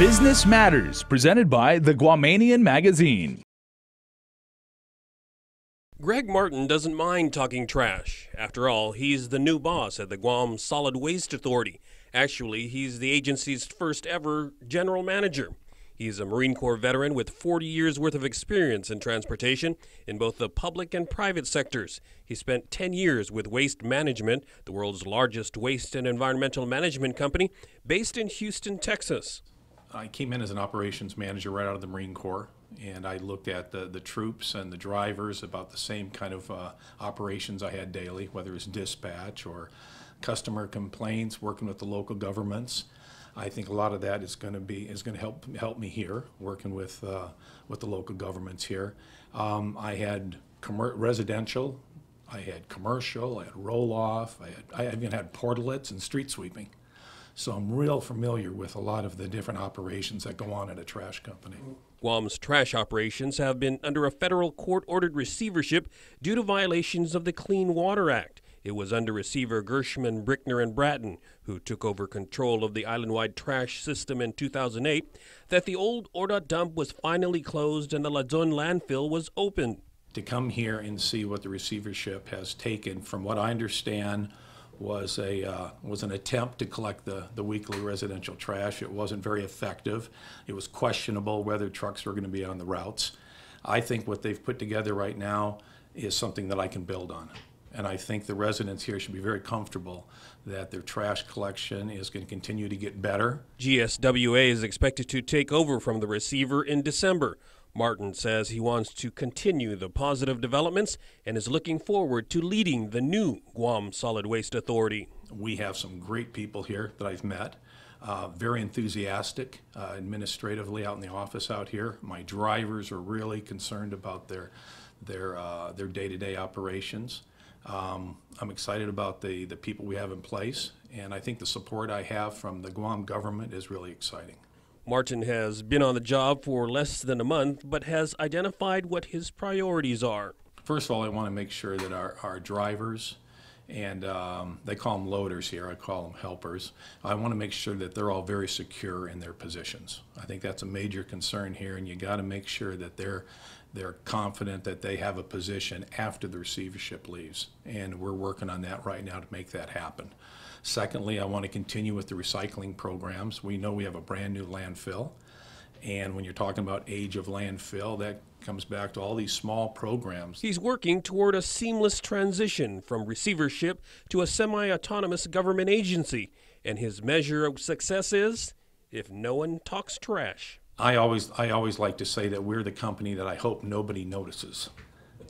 Business Matters, presented by the Guamanian Magazine. Greg Martin doesn't mind talking trash. After all, he's the new boss at the Guam Solid Waste Authority. Actually, he's the agency's first ever general manager. He's a Marine Corps veteran with 40 years worth of experience in transportation in both the public and private sectors. He spent 10 years with Waste Management, the world's largest waste and environmental management company, based in Houston, Texas. I came in as an operations manager right out of the Marine Corps, and I looked at the troops and the drivers, about the same kind of operations I had daily, whether it's dispatch or customer complaints, working with the local governments. I think a lot of that is going to help me here, working with the local governments here. I had residential, I had commercial, I had roll-off, I even had portlets and street sweeping. So I'm real familiar with a lot of the different operations that go on at a trash company. Guam's trash operations have been under a federal court-ordered receivership due to violations of the Clean Water Act. It was under receiver Gershman, Brickner, and Bratton, who took over control of the island-wide trash system in 2008, that the old Orda dump was finally closed and the Luzon landfill was opened. To come here and see what the receivership has taken, from what I understand, was an attempt to collect the weekly residential trash. It wasn't very effective. It was questionable whether trucks were going to be on the routes. I think what they've put together right now is something that I can build on. And I think the residents here should be very comfortable that their trash collection is going to continue to get better. GSWA is expected to take over from the receiver in December. Martin says he wants to continue the positive developments and is looking forward to leading the new Guam Solid Waste Authority. We have some great people here that I've met, very enthusiastic administratively out in the office out here. My drivers are really concerned about their day-to-day operations. I'm excited about the people we have in place, and I think the support I have from the Guam government is really exciting. Martin has been on the job for less than a month, but has identified what his priorities are. First of all, I want to make sure that our drivers, and they call them loaders here, I call them helpers, I want to make sure that they're all very secure in their positions. I think that's a major concern here, and you got to make sure that they're confident that they have a position after the receivership leaves, and we're working on that right now to make that happen. Secondly, I want to continue with the recycling programs. We know we have a brand new landfill, and when you're talking about age of landfill, that comes back to all these small programs. He's working toward a seamless transition from receivership to a semi-autonomous government agency, and his measure of success is if no one talks trash. I always like to say that we're the company that I hope nobody notices.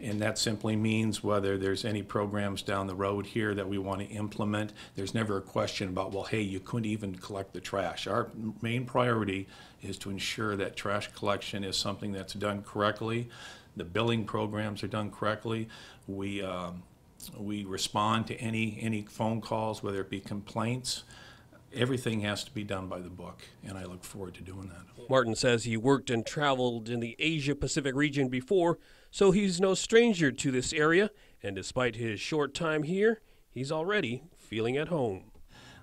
And that simply means whether there's any programs down the road here that we want to implement, there's never a question about, well, hey, you couldn't even collect the trash. Our main priority is to ensure that trash collection is something that's done correctly. The billing programs are done correctly. We respond to any phone calls, whether it be complaints. Everything has to be done by the book, and I look forward to doing that. Martin says he worked and traveled in the Asia-Pacific region before, so he's no stranger to this area, and despite his short time here, he's already feeling at home.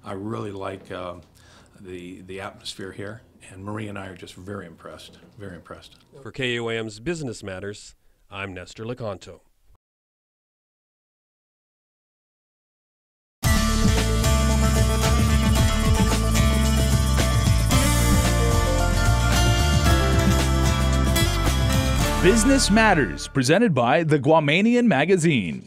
I really like the atmosphere here, and Marie and I are just very impressed, very impressed. For KUAM's Business Matters, I'm Nestor Lecanto. Business Matters, presented by the Guamanian Magazine.